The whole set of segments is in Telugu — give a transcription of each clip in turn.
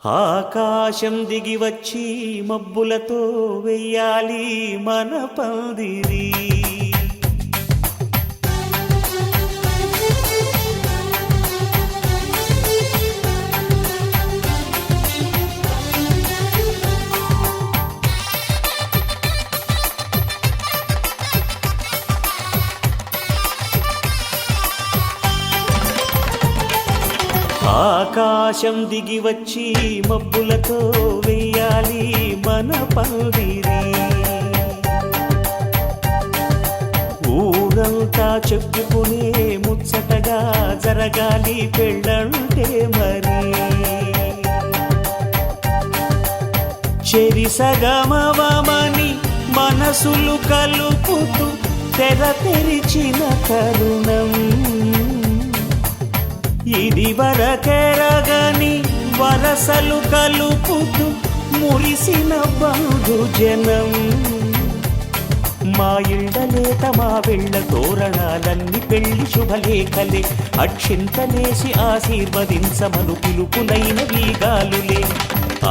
ఆకాశం దిగి వచ్చి మబ్బులతో వెయ్యాలి మన పందిరి. ఆకాశం దిగి వచ్చి మబ్బులతో వెయ్యాలి మన పందిరి. ఊరంతా చెప్పుకునే ముచ్చటగా జరగాలి పెళ్ళంటే మరి. చెరిసగమవమని మనసులు కలుపుతూ తెర తెరిచిన తరుణం ఇది వరకెరగని వరసలు కలుపుతూ మురిసిన బంధుజనం. మా ఇళ్ళలేత మా వెళ్ళ తోరణాలన్నీ పెళ్లి శుభలేఖలే. అక్షింతలేసి ఆశీర్వదించమను పిలుపులైన వీగాలులే.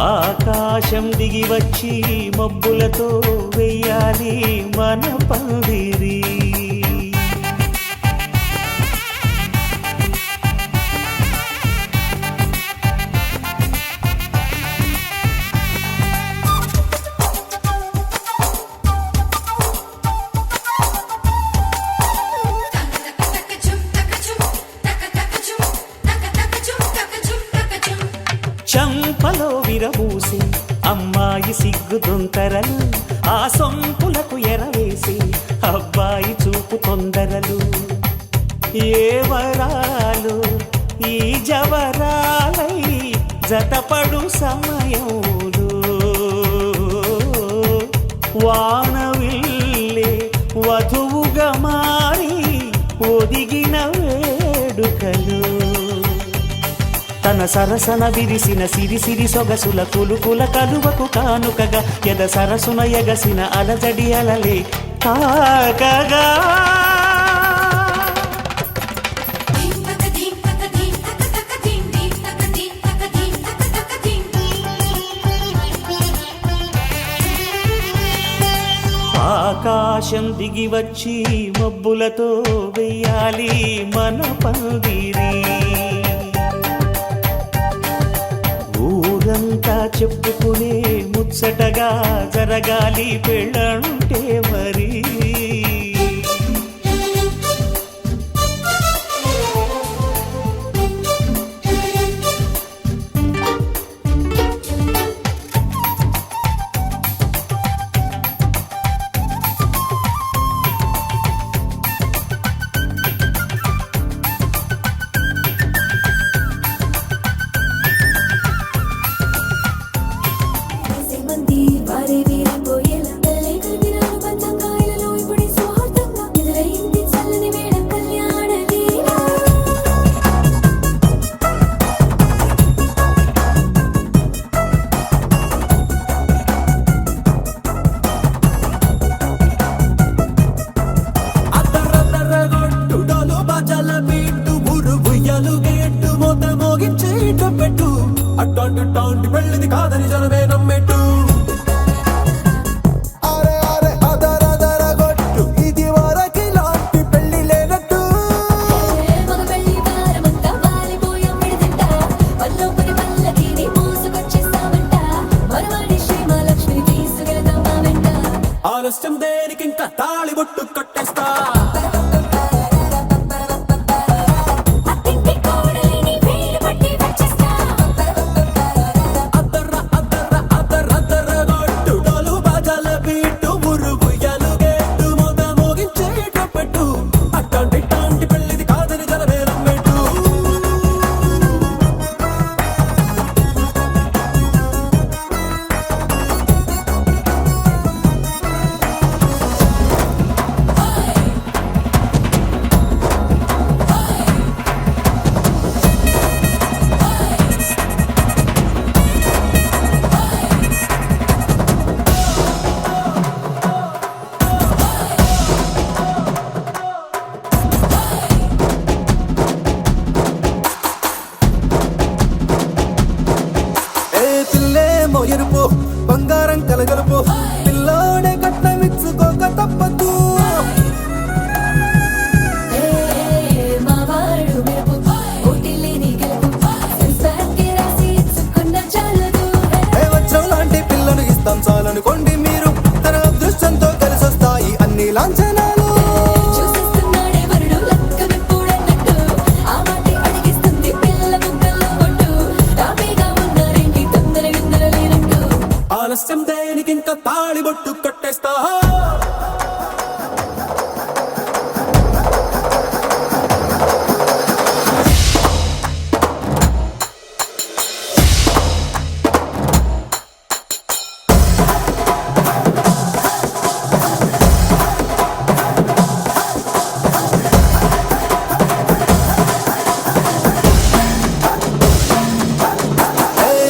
ఆకాశం దిగి వచ్చి మబ్బులతో వెయ్యాలి మన పందిరి. చంపలో విరబూసి అమ్మాయి సిగ్గుదొంతరలు, ఆ సొంపులకు ఎరవేసి అబ్బాయి చూపు తొందరలు. ఏ వరాలు ఈ జవరాలై జతపడు సమయంలో వానవిల్లే వధువుగా మారి ఒదిగిన వేడుకలు. తన సరసన విరిసిన సిరిసిరి సొగసుల కులుకుల కలువకు కానుకగా ఎద సరసున ఎగసిన అలజడి అలలే తాకగా. ఆకాశం దిగి వచ్చి మబ్బులతో వెయ్యాలి మన పందిరి. ఊరంతా చెప్పుకునే ముచ్చటగా జరగాలి పెళ్ళంటే మరి. అట్టాంటి పెళ్ళిది కాదని జనమే నమ్మెట్టు. అరే అరే అదర కొట్టు ఇది వరకి లాంటి పెళ్లి లేనట్టు. ఆలస్యం దేనికి ఇంకా తాళి బొట్టు కట్టేస్తా. ఎరుపు బంగారం కలగలుపు పిల్లోడే కట్నమిచ్చుకోక తప్పదు వజ్రం లాంటి పిల్లను ఇస్తాం చాలనుకోండి మీరు తన అదృష్టంతో కలిసొస్తాయి అన్ని లాంఛనాలు ఆలస్యం దేనికి ఇంకా తాళిబొట్టు కట్టేస్తా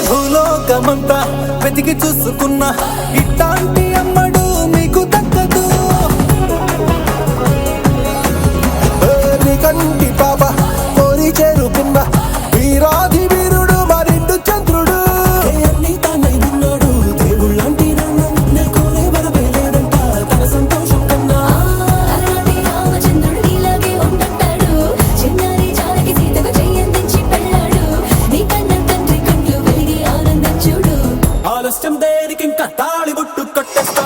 భూలోకమంతా వెతికి చూసుకున్నా ఇట్లాంటి అమ్మడు మీకు దక్కదు కంటి పాప కోరి చేరుకున్న వీరాధి వీరుడు మరిండు చంద్రుడు అన్ని తానై ఉన్నాడు దేవుళ్ళంటి నన్ను కోరే వరమే లేదంట తన సంతోషం కన్నా ఆలస్యం దేనికి ఇంకా తాళిబొట్టు కట్టేస్తా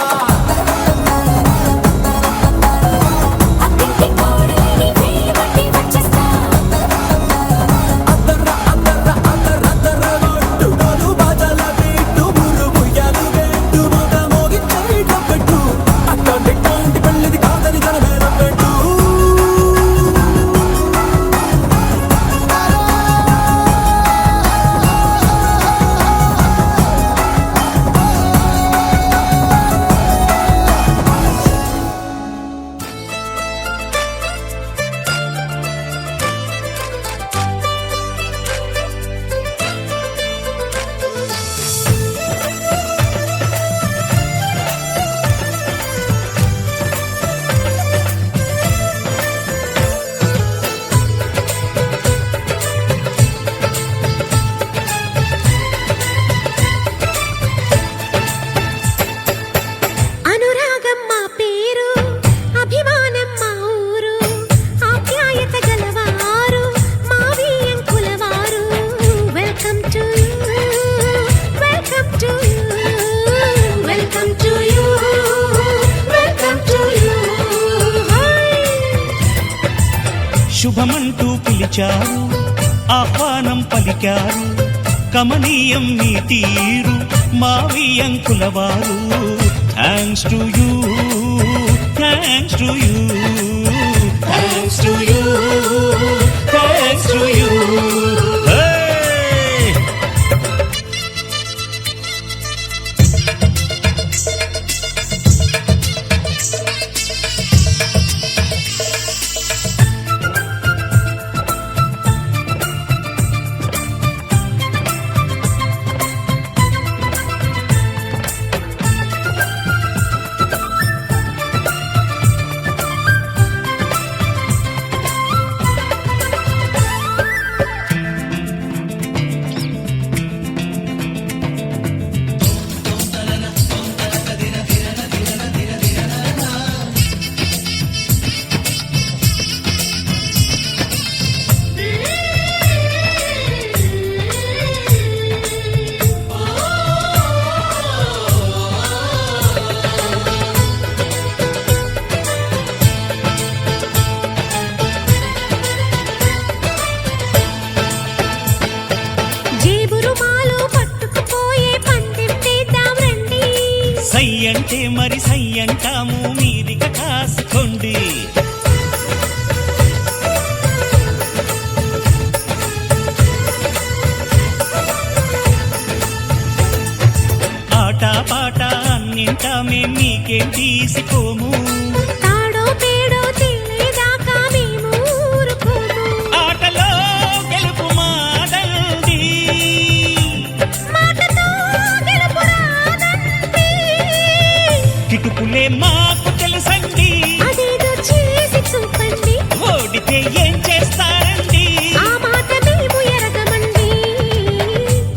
శుభమంటూ పిలిచారు ఆహ్వానం పలికారు కమనీయం మీ తీరు మావియంకులవారు thanks to you thanks to you thanks to you thanks to you అంటే మరి సై అంటాము మీరిక కాసుకోండి ఆట పాట అన్నింటా మేం మీకేం తీసిపోము తాడో పేడో తెలియదాకా మేము ఊరుకోము ఆటలో గెలుపు మాదండి మాటతో గెలుపు రాదండి కిటుకులే మాకు తెలుసండి అదేదో చేసి చూపండి ఓడితే ఏం చేస్తారండి ఆ మాట మేము ఎరగమండి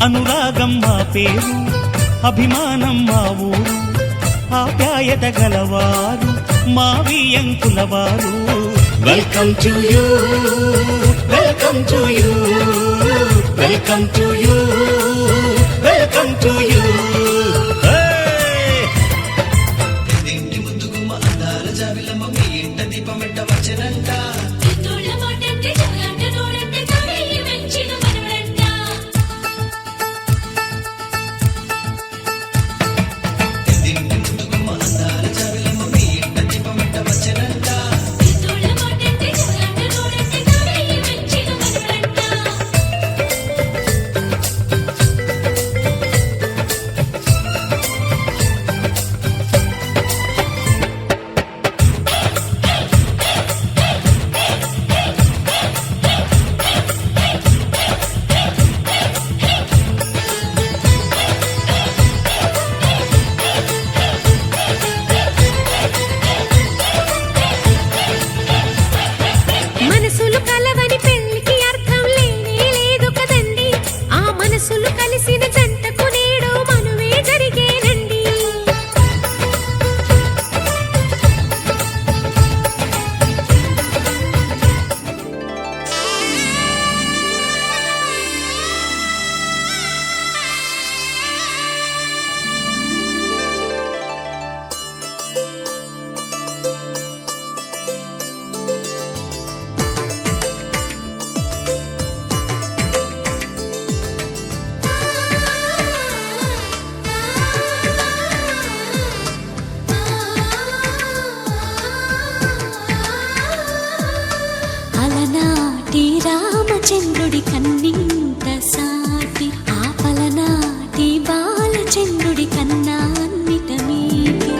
అనురాగం మా పేరు అభిమానం మా ఊరు ఆప్యాయత గలవారు మా వియంకుల వారు welcome to you welcome to you welcome to you welcome to you మనసులు కలవని పెళ్లికి అర్థం లేనే లేదు కదండి ఆ మనసులు కలిసిన జంటకు నేడు మనువే జరిగేనండి అలనాటి రామచంద్రుడి కన్నింత సాటి ఆపలనాటి బాలచంద్రుడి కన్నా అన్నిట మీటి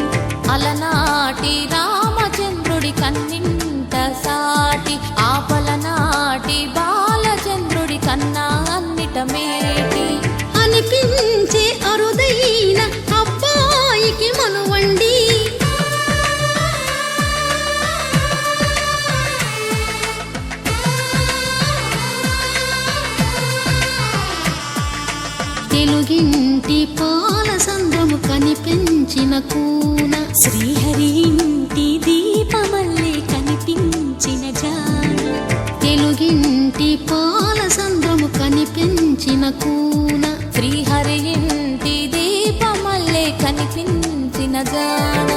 అలనాటి రామచంద్రుడి కన్నింత సాటి ఆపలనాటి బాలచంద్రుడి కన్నా అన్నిట మేటి అనిపించే అరుదైన అబ్బాయికి మనువండి తెలుగింటి పాల సంద్రము కనిపించిన కూన శ్రీహరి ఇంటి దీపమల్లే కనిపించిన జాన తెలుగింటి పాల సంద్రము కనిపించిన కూన శ్రీహరి ఇంటి దీపమల్లే కనిపించిన జాన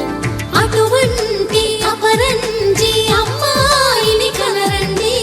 అటువంటి అపరంజి అమ్మాయిని కనరండి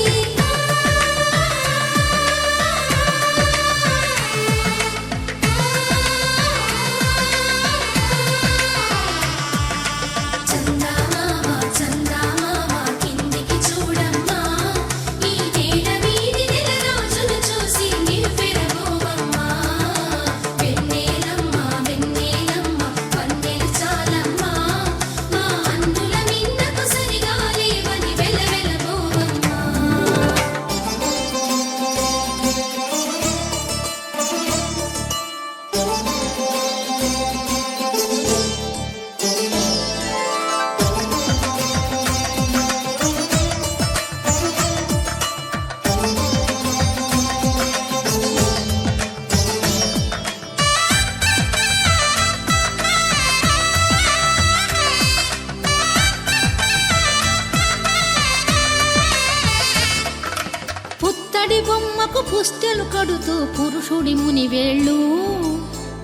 పుత్తడి బొమ్మకు పుస్తెలు కడుతూ పురుషుడి ముని వేళ్ళు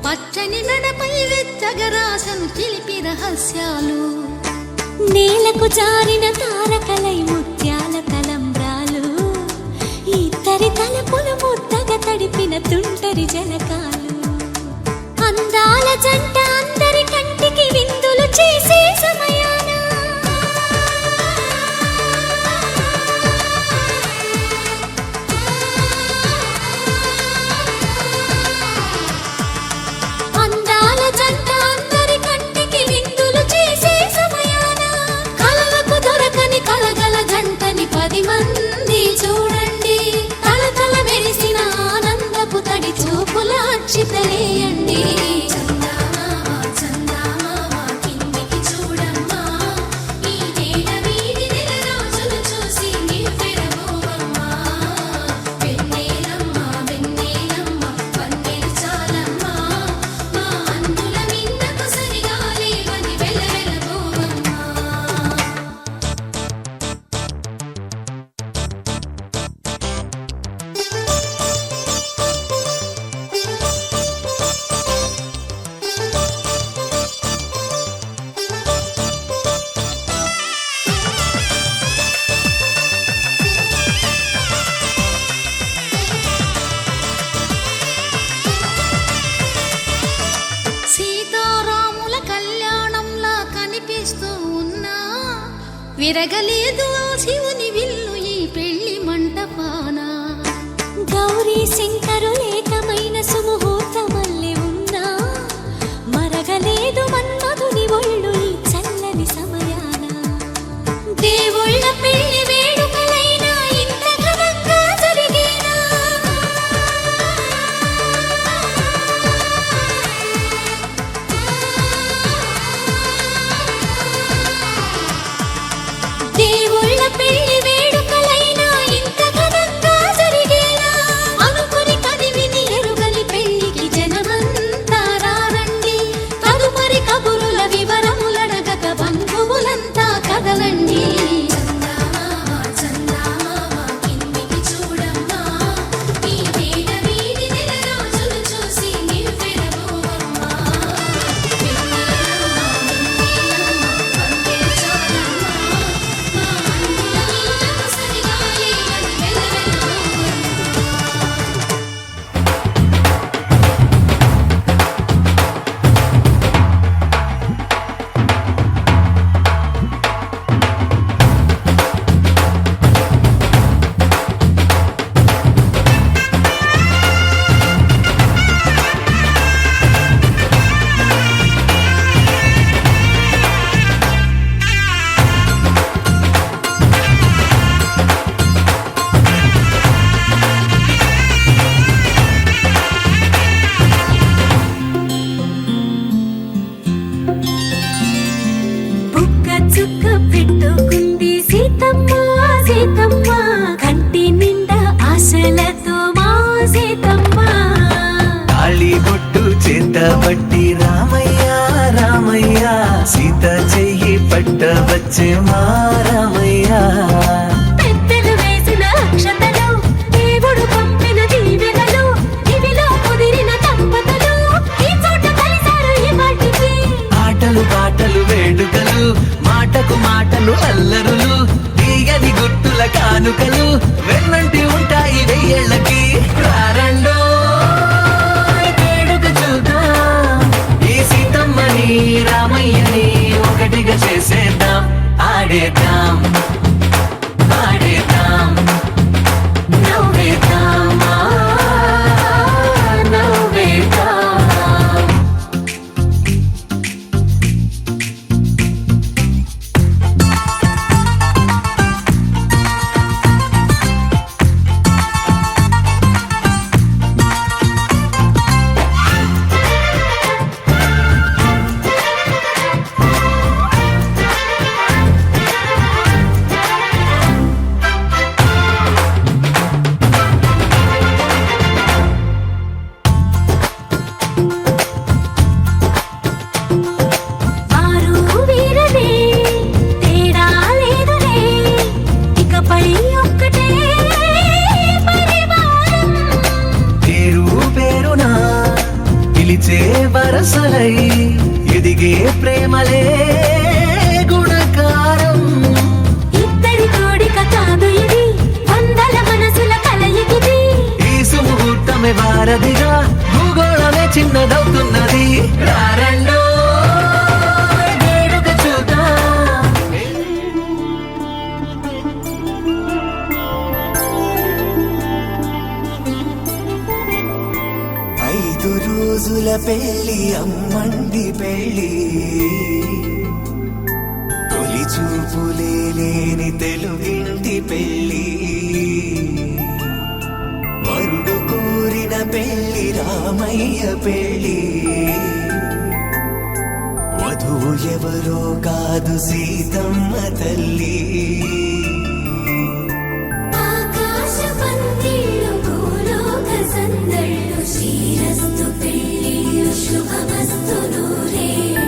పచ్చని మెడపై వెచ్చగరాసను చిలిపి రహస్యాలు నేలకు జారిన తారకలై ముత్యాల తలంబ్రాలు ఇద్దరి తలపులు ముద్దగా తడిపిన తుంటరి జలకాలు అందాల జంట అందరి కంటికి విందులు చేసే సమయాన అందాల జంట అందరి కంటికి విందులు చేసే సమయాన కలలకు దొరకని కలగల జంటని 10 మంది చూడండి తలతల మెరిసిన ఆనందపు తడి చూపుల అక్షితలేయండి చూస్తూ ఉన్నా విరగలేదు ఆ శివుని విల్లు ఈ పెళ్లి మంటపాన. గౌరీ శంకరు ఏకమైన సుముహూర్తమల్లె ఉన్నా మరగలేదు మన్మధుని ఒళ్ళు ఈ చల్లని సమయాన. దేవుళ్ళ పెళ్లి వేడుకలైనా ఇంత ఘనంగా జరిగేనా? దేవుళ్ళ పెళ్లి వేడుకలైనా ఇంత ఘనంగా జరిగేనా? అనుకుని కదివిని ఎరుగని పెళ్లికి జనమంతా రారండి. తదుపరి కబురుల వివరములడగక బంధువులంతా కదలండి. చందమామ చందమామ కిందికి చూడమ్మా, ఈ వేళ వీడి నెల రోజులు చూసి నివ్వెరబోవమ్మా. వెన్నెలమ్మ వందే చాలమ్మా, మా అన్నుల నీళ్ళకు సరిగాలి అది వెలవెలబోవమ్మా. బుక్క చుక్క పెట్టుకుంది సీతమ్మ సీతమ్మ, కంటి నిండా ఆశలతో మా సీతమ్మ. తాళి బొట్టు చేతబట్టి రామయ్య రామయ్య, సీత చెయ్యి పట్ట వచ్చే మా రామయ్య. పెద్దలు వేసిన అక్షతలు, దేవుడు పంపిన దీవెనలు, ఇవిలో కుదిరిన దంపతులు ఈ చోట కలిసారు ఈ వాటికి. ఆటలు పాటలు వేడుకలు, మాటకు మాటలు అల్లరులు, తీయని గుర్తుల కానుకలు వెన్నంటి ఉంటాయి వెయ్యేళ్ళకి. రారండో వేడుక చూద్దాం, ఈ సీతమ్మని రామయ్యని ఒకటిగా చేసేద్దాం. ఆడేద్దాం ఆడేద్దాం నవ్వేద్దాం నవ్వేద్దాం. వారు వీరనే తేడా లేదులే, ఇకపై ఒక్కటే పరివారం. పేరు పేరునా పిలిచే వరసలై ఎదిగే ప్రేమలే గుణకారం. ఇద్దరి కోడిక కాదు ఇది, వందల మనసుల కలయికిది. ఈ సుముహూర్తమే వారధిగా భూగోళమే చిన్నదవుతున్నది. రారండో వేడుక చూద్దాం. 5 రోజుల పెళ్లి అమ్మండి పెళ్లి, తొలి చూపులే లేని తెలుగింటి పెళ్లి. వరుడు కోరిన పెళ్లి రామయ్య పెళ్లి, వధువు ఎవరో కాదు సీతమ్మ తల్లి. ఆకాశ పందిళ్ళు భూలోక సందళ్ళు, శ్రీరస్తు పెళ్ళిళ్ళు శుభమస్తు నూరేళ్ళు.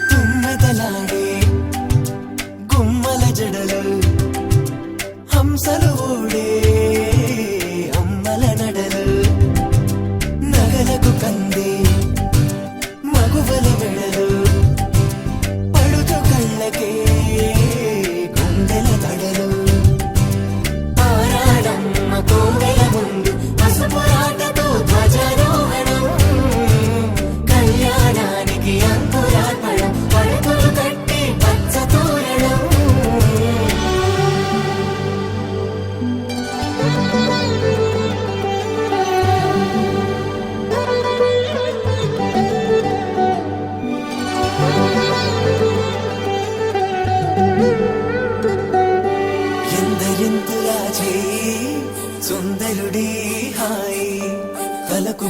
తుమ్మెదలాడే గుమ్మల జడలు, హంసలు ఊడే అమ్మల నడలు, నగలకు కందే మగువల మెడలు,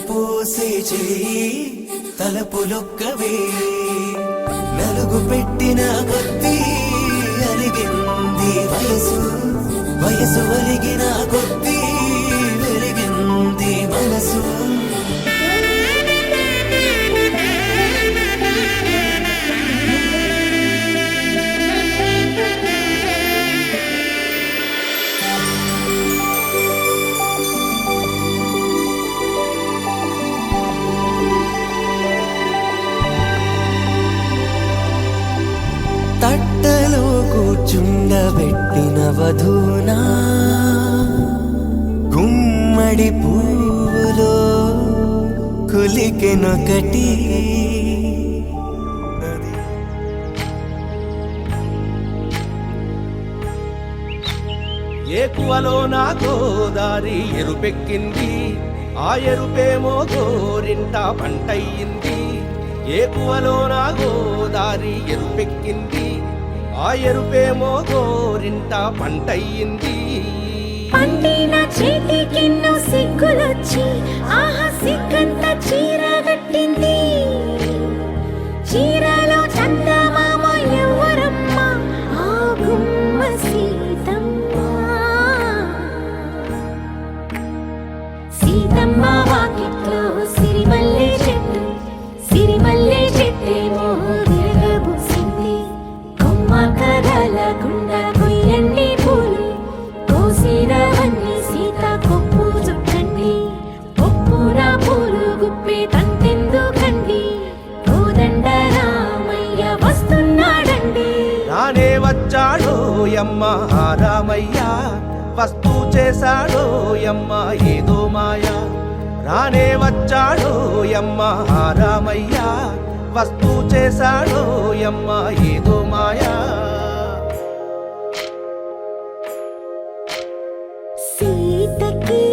పోసే చేయి తలపులొక్కవే నలుగు పెట్టిన కొద్దీ అలిగింది వయసు వయసు ఒలిగిన కొద్దీ వెలిగింది మనసు తట్టలో కూర్చుండబెట్టిన వధూనా గుమ్మడి పువ్వులో కులికెనొకటి ఏకువలో నా గోదారి ఎరుపెక్కింది ఆ ఎరుపేమో గోరింట పంటయ్యింది ఏకువలో నా గోదారి ఎరుపెక్కింది ఆ ఎరుపేమో గోరింట పంటయ్యింది పండిన చేతికెన్నో సిగ్గులొచ్చి ఆహా సిగ్గంత చీర కట్టింది చీరలో చందమామ ఎవరమ్మ ఆ గుమ్మ సీతమ్మ సీతమ్మ వాకిట్లో సిరిమల్లె చెట్టేమో విరగబూసింది కొమ్మ కదలకుండా కొయ్యండి పూలు కోసినవన్నీ సీత కొప్పు చుట్టండి కొప్పున పూలు గుప్పే తంతెందుకండి కోదండ రామయ్య వస్తున్నాడండి రానే వచ్చాడో యమ్మ రామయ్య వస్తూ చేశాడో యమ్మ ఏదో మాయా రానే వచ్చాడో యమ్మ రామయ్య వస్తూ చేశాడో యమ్మ ఏదో మాయా సీతకి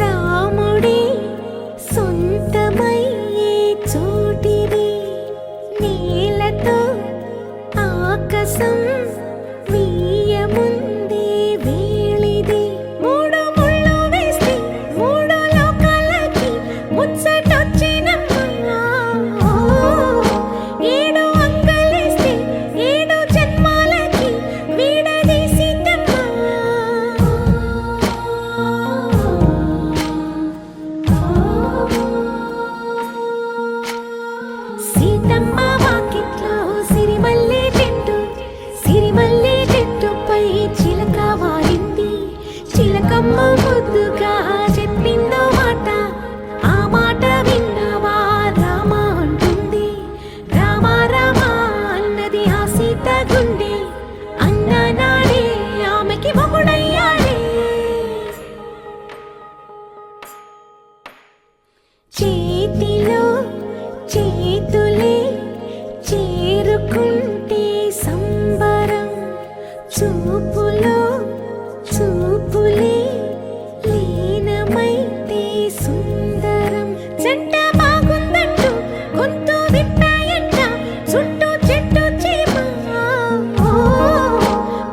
రాముడే సొంతమయ్యే చోటిది నేలతో ఆకాశం వీయముందే వేళిది మూడు ముళ్ళు వేస్తే మూడు లోకాలకి ముచ్చటొచ్చినమ్మా ఏడు అంగలేస్తే ఏడు జన్మాలకి వీడదీసిద్దమ్మా సీతమ్మ వాకిట్లో సిరిమల్లె చెట్టుపై చిలక వాలింది చిలకమ్మ ముద్దుగా చెప్పిందో మాట ఆ మాట విన్నవా రామ అంటుంది రామ రామ అన్నది ఆ సీత గుండె అన్న నాడే ఆమెకి మొగుడయ్యాడే చేతిలో చేతులే చేరుకుంటే సంబరం చూపులో చూపులే లీనమైతే సుందరం జంట బాగుందంటూ గొంతు విప్పాయంట చుట్టూ చెట్టు చీమ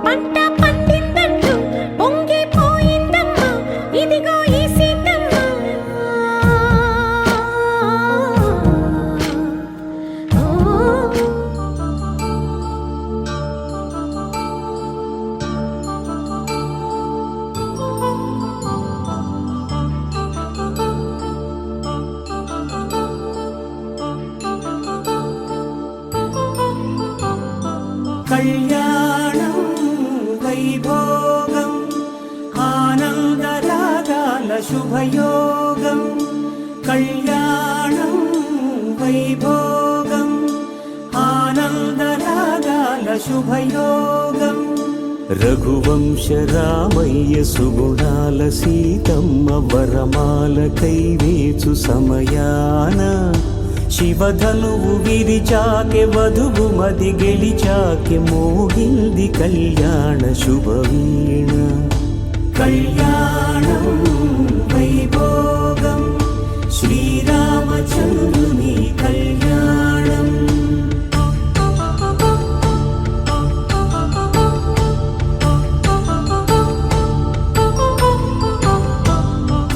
పంట పండిందంటూ పొంగిపోయిందమ్మా ఇదిగో ఈ సీతమ్మ కళ్యాణం వైభోగం ఆనందరాగాల శుభయోగం కళ్యాణం వైభోగం ఆనందరాగాల శుభయోగం రఘువంశ రామయ్య సుగుణాల సీతమ్మ వరమాల కైవేచు సమయాన శివధనువు విరిచాకె వధువు మది గెలిచాకె మోగింది కళ్యాణ శుభవీణ కళ్యాణం వైభోగం శ్రీరామచంద్రుని కళ్యాణం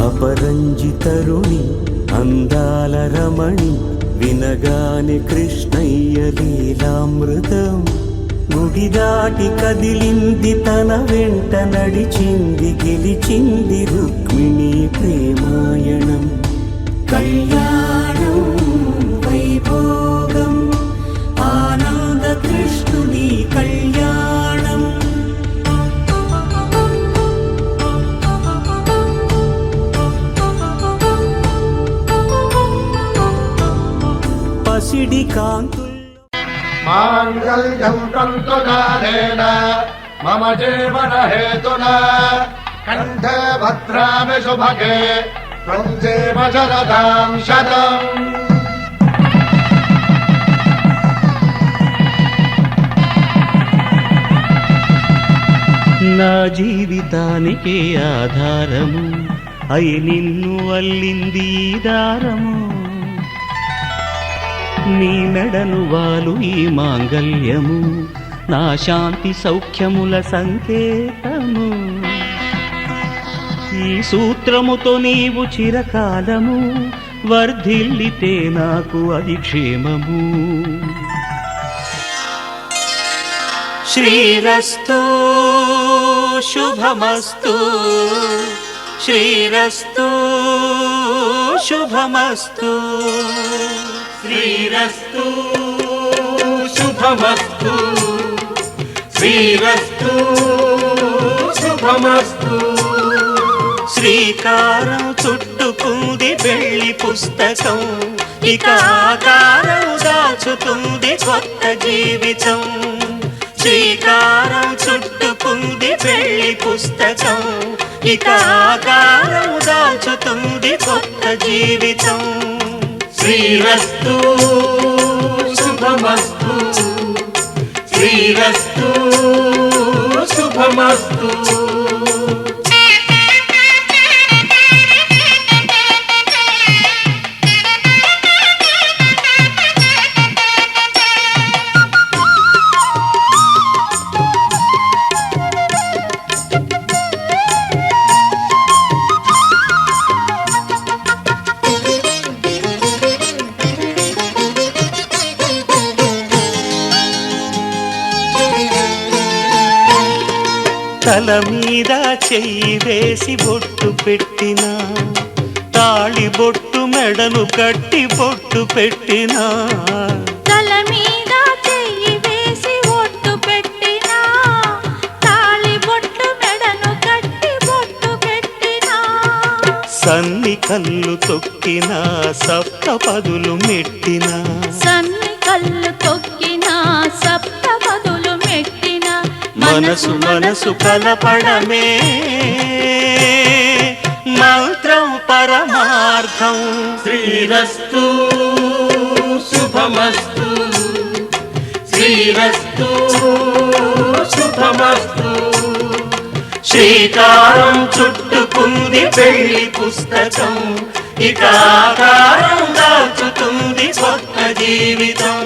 అపరంజి తరుణి అందాల రమణి వినగానే కృష్ణయ్య లీలామృతం గుడి దాటి కదిలింది తన వెంట నడిచింది గెలిచింది రుక్మిణి ప్రేమాయణం కళ్యాణం వైభోగం ఆనంద కృష్ణుని కళ్యాణం పసిడి కాంతుల్లో మాంగళ్యం తంతునానేన మమ జీవన హేతునా కంఠే భద్రామి శుభగే త్వం జీవ శరదాం శతం. నా జీవితానికి ఆధారము అయి నిన్ను అల్లింది ఈ దారము నీ మెడను వాలు ఈ మాంగల్యము నా శాంతి సౌఖ్యముల సంకేతము ఈ సూత్రముతో నీవు చిరకాలము వర్ధిల్లితే నాకు అది క్షేమము శ్రీరస్తు శుభమస్తు శ్రీరస్తు శుభమస్తు శ్రీరస్తు శుభమస్తు శ్రీరస్తు శుభమస్తు శ్రీకారం చుట్టుకుంది పెళ్లి పుస్తకం ఇక ఆకారం దాచుతుంది కొత్త జీవితం శ్రీకారం చుట్టుకుంది పెళ్లి పుస్తకం ఇక ఆకారం దాచుతుంది కొత్త జీవితం శ్రీరస్తు శుభమస్తు శ్రీరస్తు శుభమస్తు. తల మీద చెయ్యి వేసి బొట్టు పెట్టిన తాళి బొట్టు మెడను కట్టి బొట్టు పెట్టిన తల మీద చెయ్యి వేసి బొట్టు పెట్టిన తాళి బొట్టు మెడను కట్టి బొట్టు పెట్టిన సన్ని కళ్ళు తొక్కిన సప్త పదులు మెట్టిన సన్ని కళ్ళు తొక్కిన సప్త పదులు మెట్టిన మనసు మనసు కలపడమే మంత్రం పరమార్థం శ్రీరస్తు శుభమస్తు శ్రీరస్తు శుభమస్తు శ్రీకారం చుట్టుకుంది పెళ్లి పుస్తకం ఇక ఆకారం దాచుతుంది కొత్త జీవితం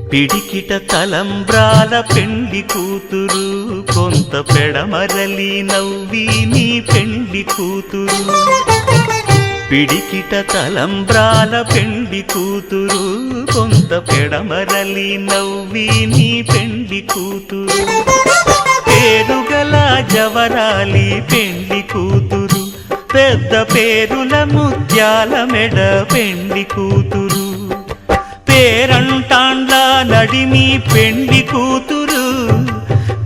పిడికిట తలంబ్రాల పెండి కూతురు కొంత పెడమరలి నవ్వి నీ పెండి కూతురు పిడికిట తలంబ్రాల పెండి కూతురు కొంత పెడమరలి నవ్వి నీ పెండి కూతురు పేరుగల జవరాలి పెండి కూతురు పెద్ద పేరుల ముత్యాల మెడ పెండి కూతురు పేరంటాండ్ల నడిమి పెండి కూతురు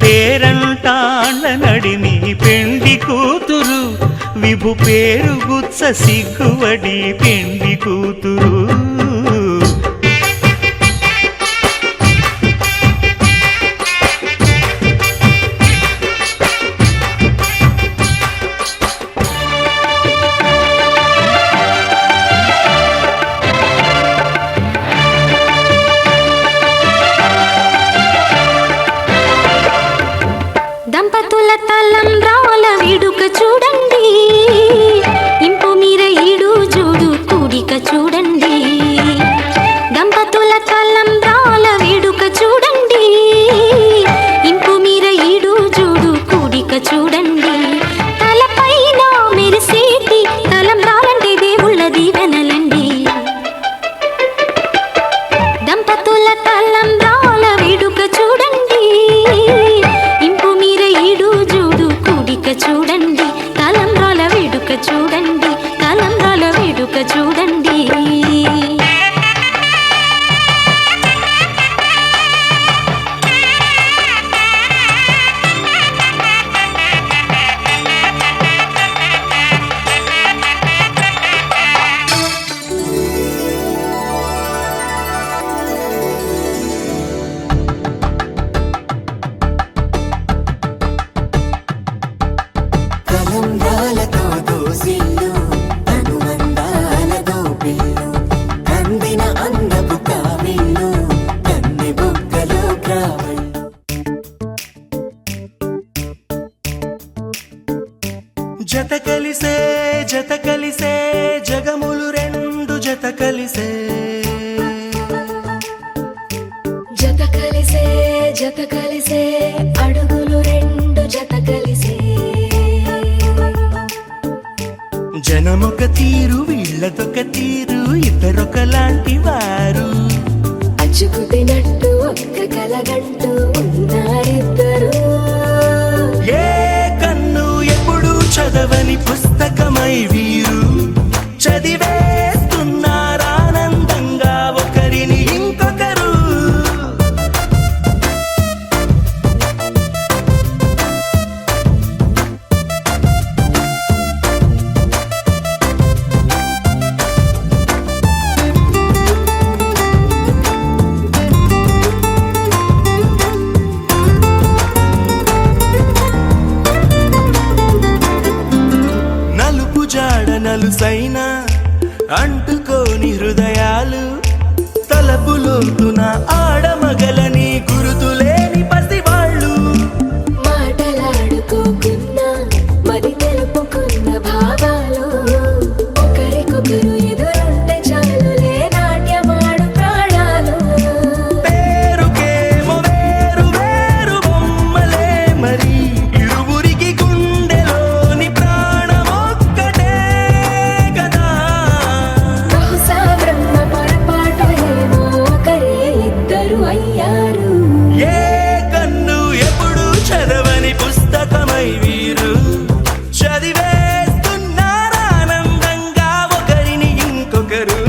పేరంటాండ్ల నడిమి పెండి కూతురు విభు పేరు గుత్స సిగ్గువడి పెండి కూతురు దంపతుల తలంబ్రాల వేడుక చూడండి, ఇంపు మీర ఈడు జోడు కూడిక చూడండి. దంపతుల తలంబ్రాల వేడుక చూడండి, ఇంపు మీర ఈడు జోడు కూడిక చూడండి. తలపైన మెరిసేటి తలంబ్రాలంటే దేవుళ్ళ దీవెనలండి. దంపతుల తలంబ్రాల వేడుక చూడండి, ఇంపు మీర ఈడు జోడు కూడిక చూడండి. తలంబ్రాల వేడుక చూడండి, తలంబ్రాల వేడుక చూడండి. తలంబ్రాలతో దోసిల్లు అనుబంధాలతో పిల్లు అందిన అందపు కావిల్లు కన్నె బుగ్గలో గ్రావళ్ళు. జత కలిసే జగములు రెండు జత కలిసే జత కలిసే అడుగులు రెండు జత కలిసే. జనమొక తీరు వీళ్ళదొక తీరు ఇద్దరొకలాంటి వారు. అచ్చుకుతినట్టు ఒక్క కలగంటూ ఉన్నారిద్దరు. ఏ కన్ను ఎప్పుడు చదవని పుస్తకమై వీరు చదివేస్తున్నారానందంగా ఒకరిని ఇంకొకరు. నలుపు జాడ నలుసైన అంటుకోని హృదయాలు తలపులోతున ఆడమగలని గురుతులేని పసివాళ్ళు. మాటలాడుకోకున్నా మరి తెలుపుకున్న భావాలు ఒకరికొకరు ఎదురుంటే చాలులే నాట్యమాడు ప్రాణాలు. పేరుకేమో వేరు వేరు బొమ్మలే మరి ఇరువురికి గుండెలోని ప్రాణమొక్కటే కదా. బహుశా బ్రహ్మ పొరపాటు ఏమో ఒకరే ఇద్దరు అయ్యారు. ఏ కన్ను ఎప్పుడు చదవని పుస్తకమై వీరు చదివేస్తున్నారానందంగా ఒకరిని ఇంకొకరు.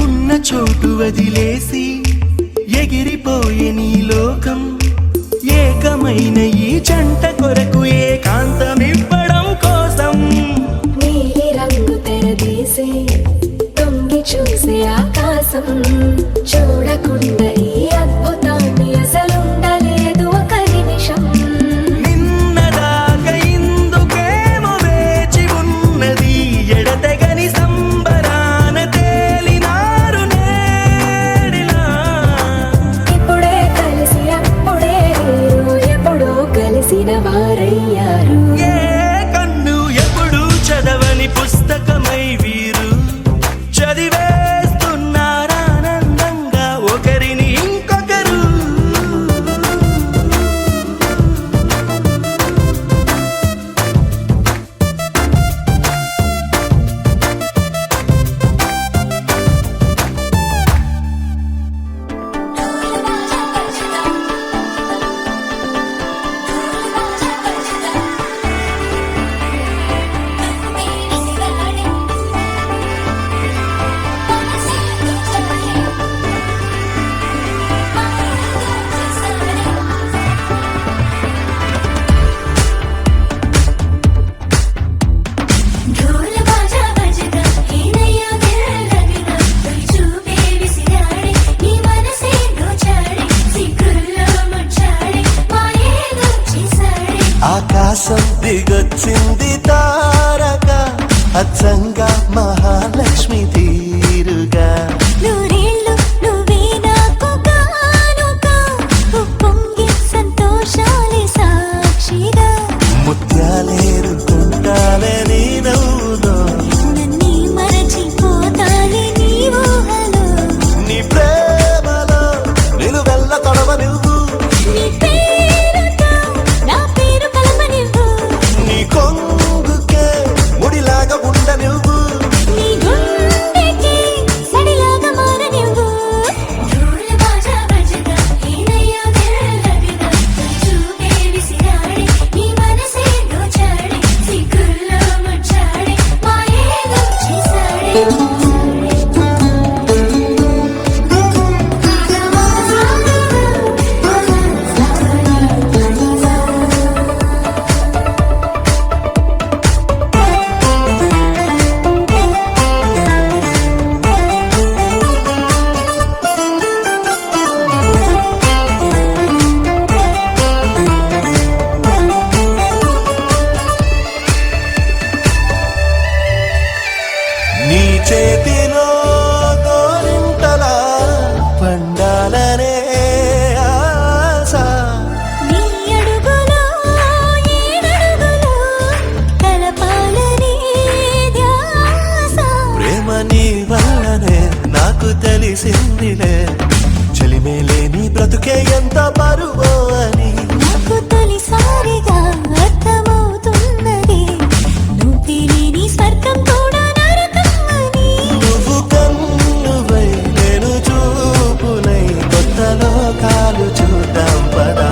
ఉన్న చోటు వదిలేసి ఎగిరిపోయే నీ లోకం. ఏకమైన ఈ జంట కొరకు ఏకాంతమివ్వడం కోసం నీలి రంగు తెరదీసే తొంగి చూసే ఆకాశం. చూడకుండా ఈ అద్భుతాన్ని అసలుండలేదు ఒక నిమిషం. నిన్నదాకా ఇందుకేమో వేచి ఉన్నది ఎడతెగని సంబరాన తేలినారు నేడిలా. ఆకాశం దిగొచ్చింది తారక అచ్చంగా మహాలక్ష్మి తీరుగా నూరేళ్ళు నువ్వే నాకు కానుక ఉప్పొంగి సంతోషాలే సాక్షిగా ముత్యాలేరుకుంటాలే నీ నవ్వులో నన్నే మరచిపోతాలే నీ ఊహలో నీ ప్రేమలో నిలువెల్ల తడవ నువ్వు నీ పేరుతో నా పేరు కలపనివ్వు నీ కొంగుకే ముడిలాగా ఉండ నువ్వు నీ గుండెకి సడిలాగా మారనివ్వు ఢోల్ బాజా బజగా ఏనయ్యో దిల్లవిగా చూపే విసిరాడే నీ మనసే దోచాడే సిగ్గుల్లో ముచ్చాడే మాయేదో చేసాడే నీ చేతిలో గోరింటలా పండాలనే ఆశ నీ అడుగులో ఏడడుగులో కలపాలనే ధ్యాస ప్రేమ నీ వల్లనే నాకు తెలిసిందిలే చెలిమేలే నీ బ్రతుకే ఎంత బరువో అని నాకు తొలిసారిగా అర్థమవుతున్నది నువ్వు తెలియని స్వర్గం కూడా నరకం అని నువ్వు కన్నువై నేను చూపునై కొత్త లోకాలు చూద్దాం పదా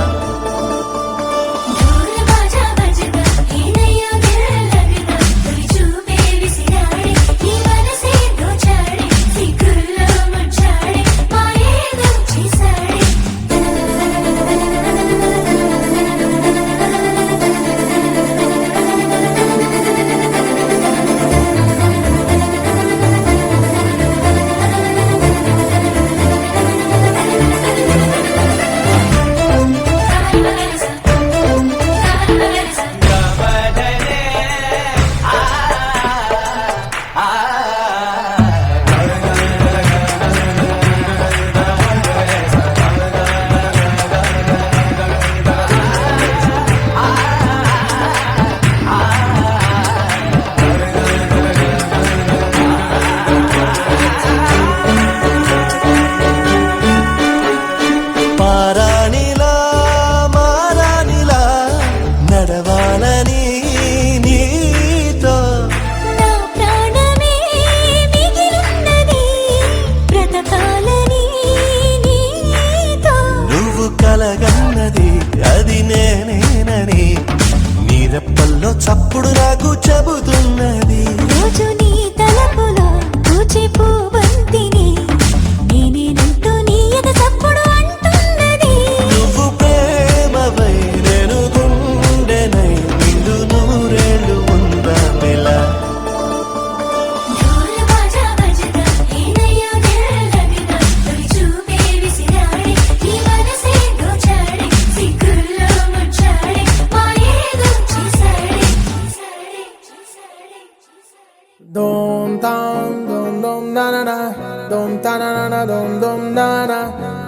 ఢోల్ బాజా బజగా ఏనయ్యో దిల్లవిగా తొలి చూపే విసిరాడే నీ మనసే దోచాడే సిగ్గుల్లో ముచ్చాడే మాయేదో చేసాడే పారాణిలా మారాణిలా నడవాలని నీతో నా ప్రాణమే మిగిలున్నది బ్రతకాలని నీతో నువ్వు కలగన్నది అది నేనేనని నీరెప్పల్లో చప్పుడు నాకు చెబుతున్నది రోజు నీ తలపులో పూచే పువ్వంతిని నేనేనంటూ నీ ఎద చప్పుడు అంటున్నది నువ్వు ప్రేమవై నేను గుండెనై నిండు నూరేళ్ళు ఉందామిలా ఢోల్ బాజా బజగా ఏనయ్యో దిల్లవిగా తొలి చూపే విసిరాడే నీ మనసే దోచాడే సిగ్గుల్లో ముచ్చాడే మాయేదో చేసాడే Dom tam dom dom na na na dom ta na na na dom dom na na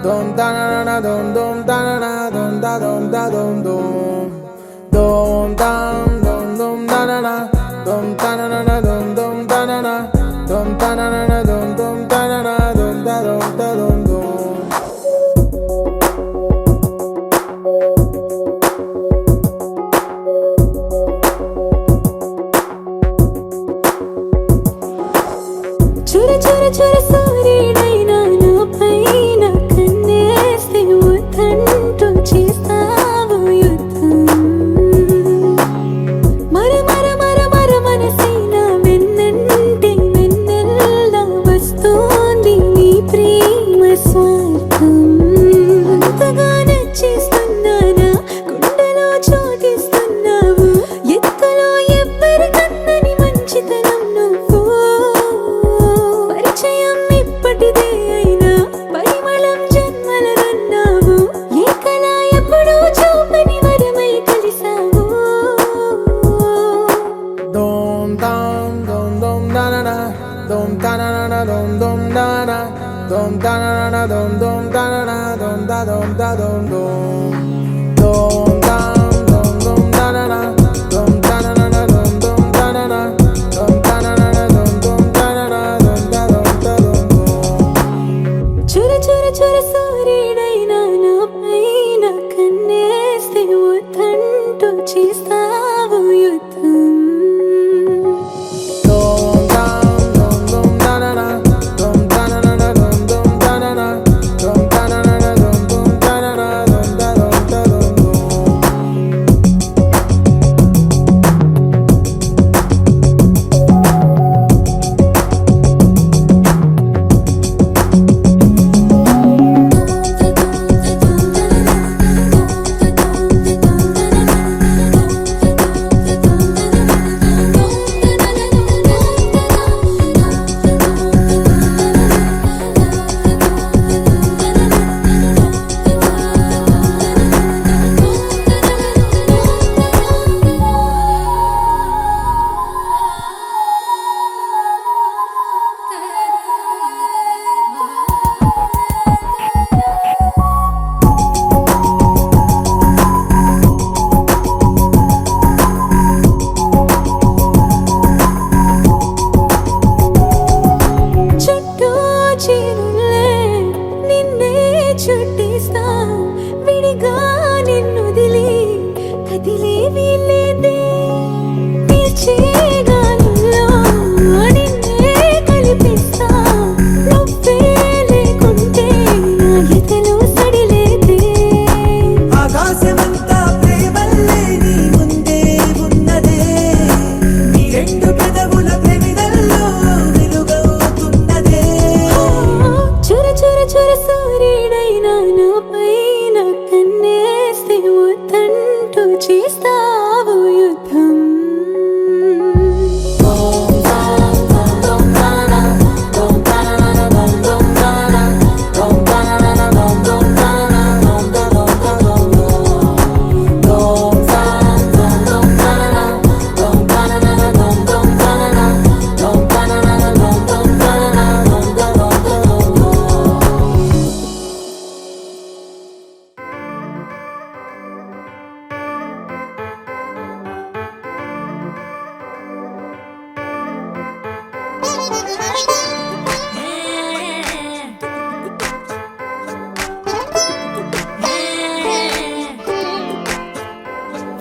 dom ta na na na dom dom ta na na dom da dom dom dom tam dom dom na na na dom ta na na na dom dom ta na na dom ta na na na dom dom ta na na dom da dom dom చుర చుర చుర సూర్యుడైనా నా పైన కన్నేస్తే వద్దంటూ చేస్తావు యుద్ధం ఏమీ లేదే పిలిచే గాలుల్లో నిన్నే కలిపిస్తా నువ్వే లేకుంటే నా ఎదలో సడిలేదే ఆకాశమంతా ప్రేమల్లే నీ ముందే ఉన్నదే నీ రెండు పెదవుల ప్రేమిదల్లో వెలుగవుతున్నదే చుర చుర చుర సూర్యుడైనా నా పైన కన్నేస్తే వద్దంటూ చేస్తావు యుద్ధం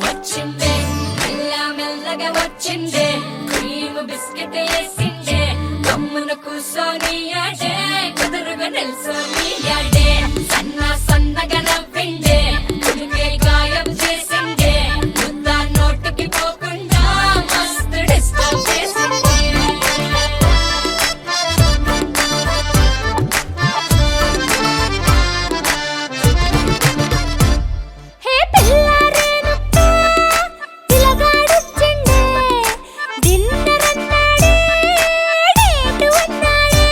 వచ్చిందే మెల్ల మెల్లగా వచ్చిందే క్రీమ్ బిస్కెట్ వేసిందే గమ్మున కూసోని ఆడే కుదురుగా నిల్సోని ఆడే సన్న సన్నగా నవ్విందే కుడికే గాయం చేసిందే ముద్ద నోటికి పోకుండా మస్తు డిస్టర్బ్ చేసిందే హే పిల్లారేనప్ప పిల్లగాడొచ్చిండే డిన్నర్ అన్నాడే డేటు అన్నాడే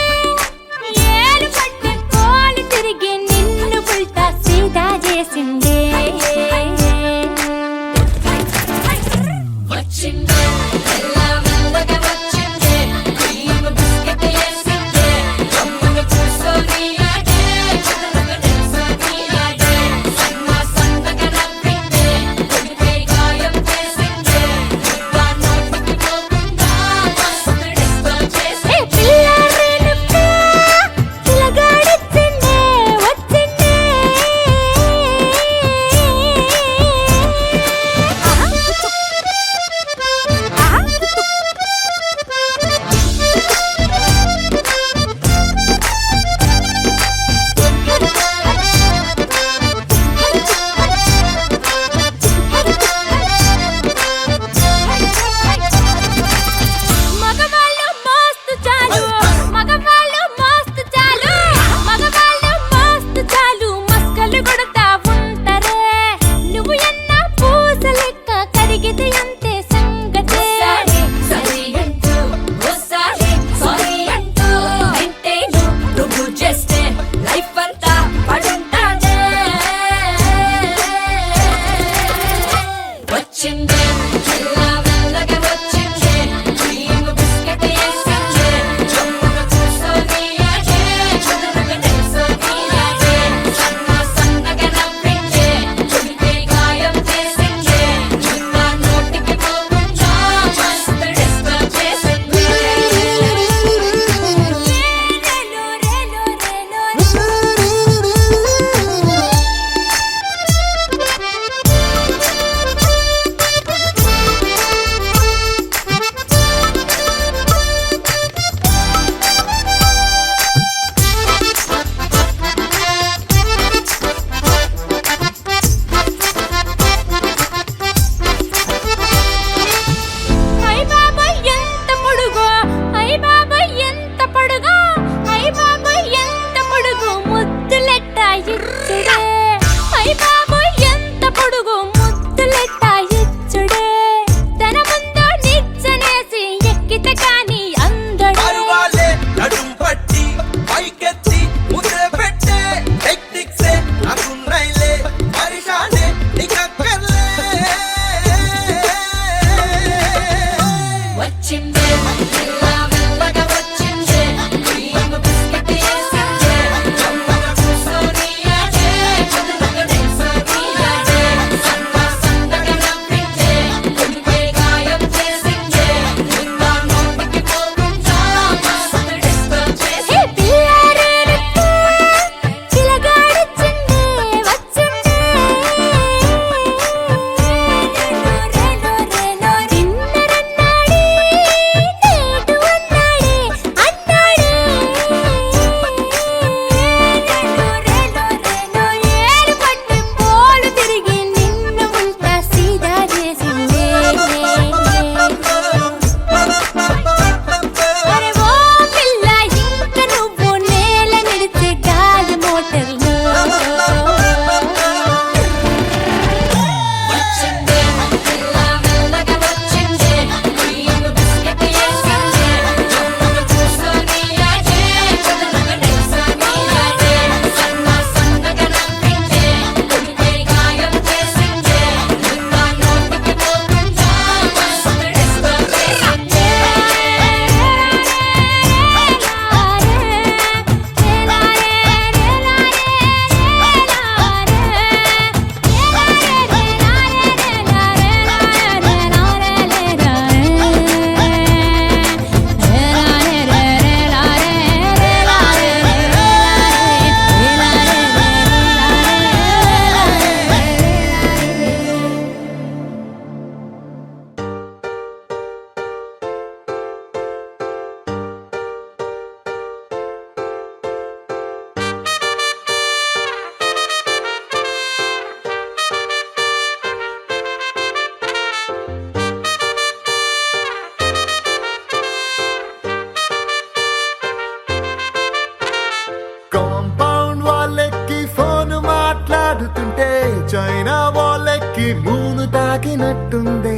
వాళ్ళకి మూను తాకినట్టుంది.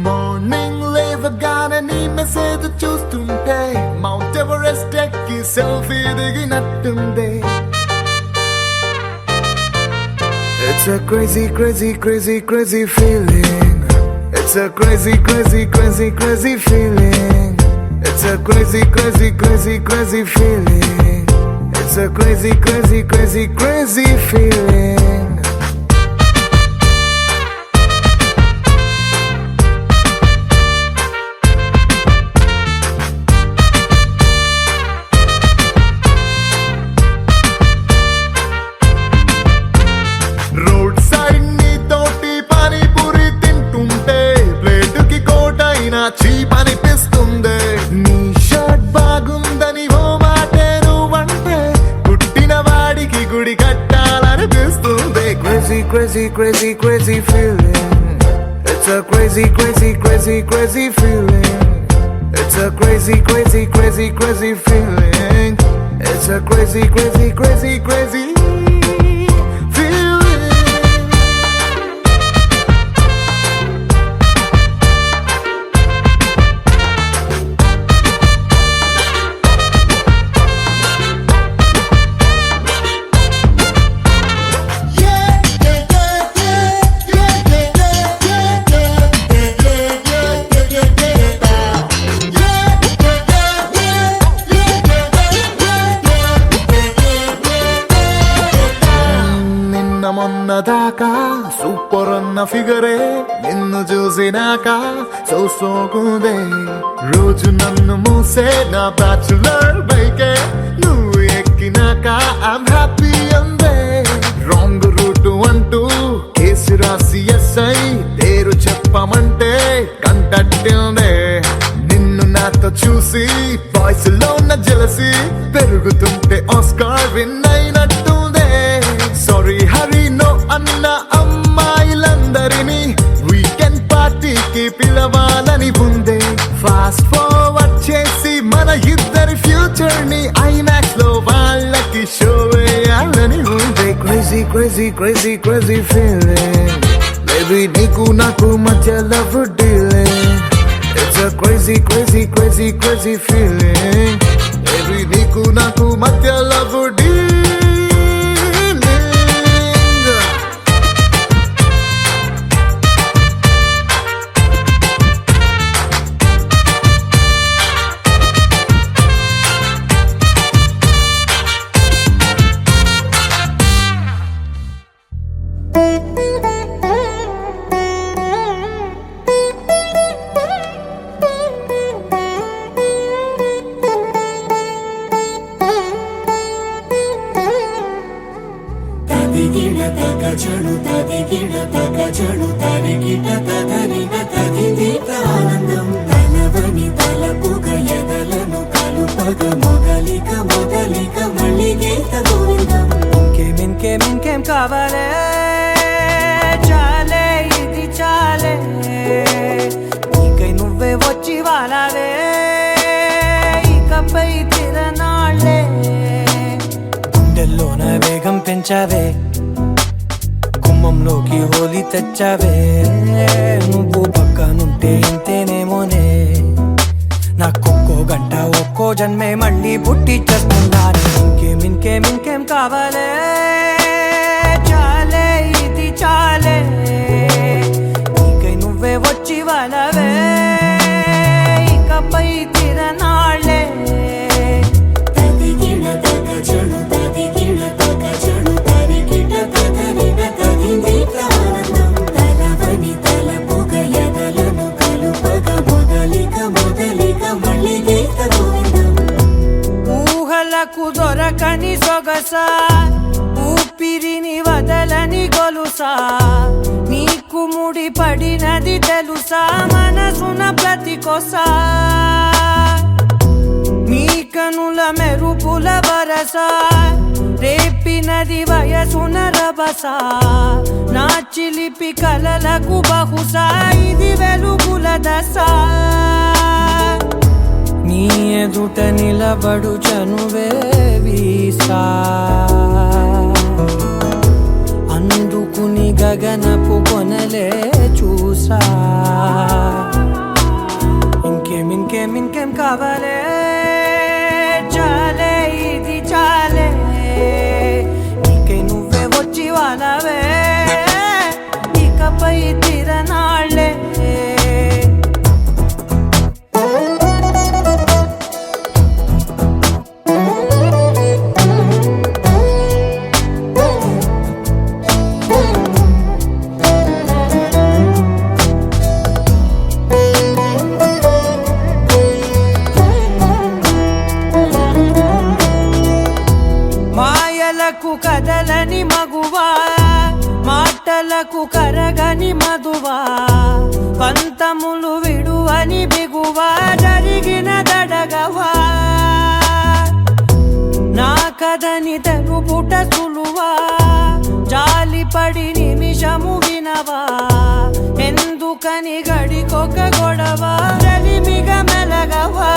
మార్నింగ్ లేవగానే నీ మెసేజ్ చూస్తుంటే మౌంట్ ఎవరెస్ట్ ఎక్కి selfie దిగినట్టుంది. It's a crazy, crazy, crazy, crazy feeling. It's a crazy, crazy, crazy, crazy feeling. It's a crazy, crazy, crazy, crazy feeling. It's a crazy, crazy, crazy, crazy feeling. Road side నీ తోటి పానీపూరి తింటుంటే ప్లేటుకి కోటైనా చీప్ అనిపిస్తుంది. నీ షర్ట్ బాగుందని ఓ మాటే నువ్వంటే పుట్టిన వాడికి గుడి కట్టాలనిపిస్తుంది. Crazy, crazy, crazy, crazy feeling. It's a crazy, crazy, crazy, crazy feeling. It's a crazy, crazy, crazy, crazy feeling. It's a crazy, crazy, crazy, crazy feeling. మొన్నదాకా సూపర్ అన్న ఫిగరే నిన్ను చూసినాక సోకుందే. రోజు నన్ను మూసే నా బ్యాచులర్ బైకే నువ్వు ఎక్కినాక ఐమ్ హ్యాపీ అందే. రాంగ్ రూట్ అంటూ కేసు రాసి ఎస్ఐ పేరు చెప్పమంటే కంటట్టిందే. నిన్ను నాతో చూసి వాయిస్ లో ఉన్న జెలసీ పెరుగుతుంటే ఆస్కార్ విన్ అయినట్టుందే. సారీ హరి నో అన్న అమ్మాయిలందరినీ వీకెండ్ పార్టీకి పిలవాలని ఉందే. ఫాస్ట్ ఫార్వర్డ్ చేసి మన ఇద్దరి ఫ్యూచర్ ని ఐమాక్స్ లో వాళ్ళకి షో వేయాలని ఉందే. Crazy crazy crazy crazy feeling baby నీకు నాకు మధ్య love dealing. It's a crazy crazy crazy crazy feeling baby నీకు నాకు మధ్య లవ్ డీలింగ్. ఇంకేం కావాలే చాలే ఇది చాలే నీకై నువ్వే వచ్చి వాలావే ఇకపై తిరనాళ్ళే. గుండెల్లోన వేగం పెంచావే గుమ్మంలోకి హోలీ తెచ్చావే. నువ్వు పక్కనుంటే ఇంతేనేమోనే నాకొక్కో గంట ఒక్కో జన్మే మళ్ళీ పుట్టి చేస్తున్నాను. ఇంకేం కావాలే చాలే ఇది చాలే నీకై నువ్వే వచ్చి వాళ్ళవే ఇకపై తిరనాళ్ళే. ఊహలకు దొరకని సొగసా ఊపిరిని వదలని గొలుసా నీకు ముడి పడినది తెలుసా మనసున ప్రతి కొసా. నీ కనుల మెరుపుల వరస రేపినది వయసున రభస నా చిలిపి కలలకు బహుశా ఇది వెలుగుల దశ. నీ ఎదుట నిలబడు చనువే వీసా వాలవే ఇకపై తిరనాళ్ళే మాయలకు కదలని మగువా మాటలకు కరగని మధువా పంతములు విడువని బిగువా జరిగిన దడగవా నా కదని తెలుపుట సులువా జాలిపడి నిమిషము వినవా ఎందుకని గడికొక గొడవ రలిమిగ మెలగవా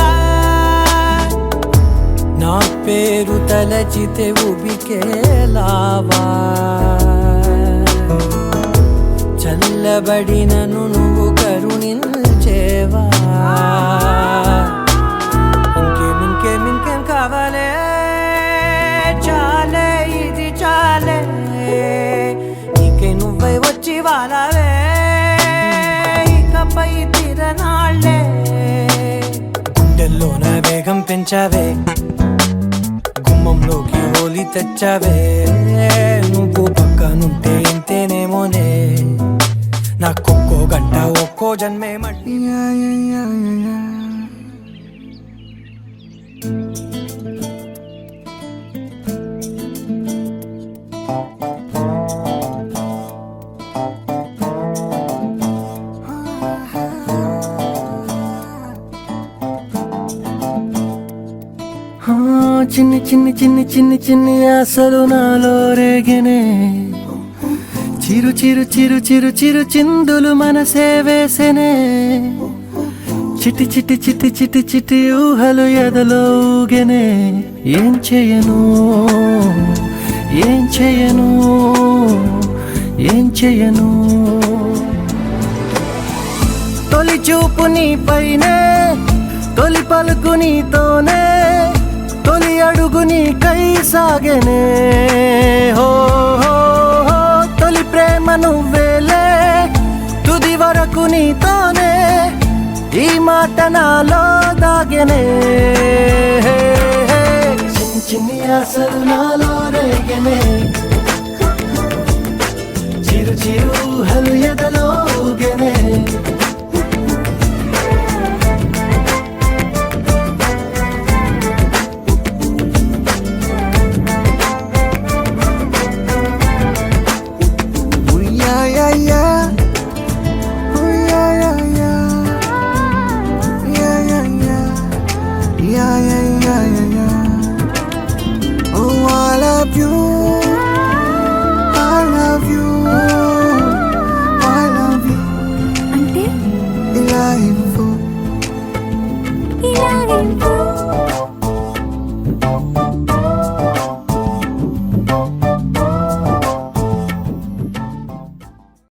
నా పేరు తలచితే ఉబికేలావా చల్లబడినను నువ్వు కరుణించేవా ఇంకేం కావాలే చాలే ఇది చాలే నీకే నువ్వై వచ్చి వాలవే ఇకపై తిరనాళ్ళే గుండెల్లోన వేగం పెంచావే గుమ్మంలోకి హోలీ తెచ్చావే నువ్వు పక్కనుంటే ఇంతేనేమోనే నాకొక్కో గంట ఒక్కో జన్మే మళ్ళీ చిన్ని చిన్ని చిన్ని చిన్ని చిన్ని ఆశలు నాలో రేగినే చిరు చిరు చిరు చిరు చిరు చిందులు మనసే వేసెనే చిటి చిటి చిటి చిటి చిటి ఊహలు ఎదలో ఊగెనే ఏం చేయను ఏం చేయను ఏం చేయను తొలి చూపు నీ పైనే తొలి పలుకు నీతోనే తొలి అడుగు నీకై సాగెనే హో హో హో తొలి ప్రేమ నువ్వేలే తుది వరకు నీతోనే ఈ మాట నాలో దాగెనే చిన్ని చిన్ని ఆశలు నాలో రేగెనే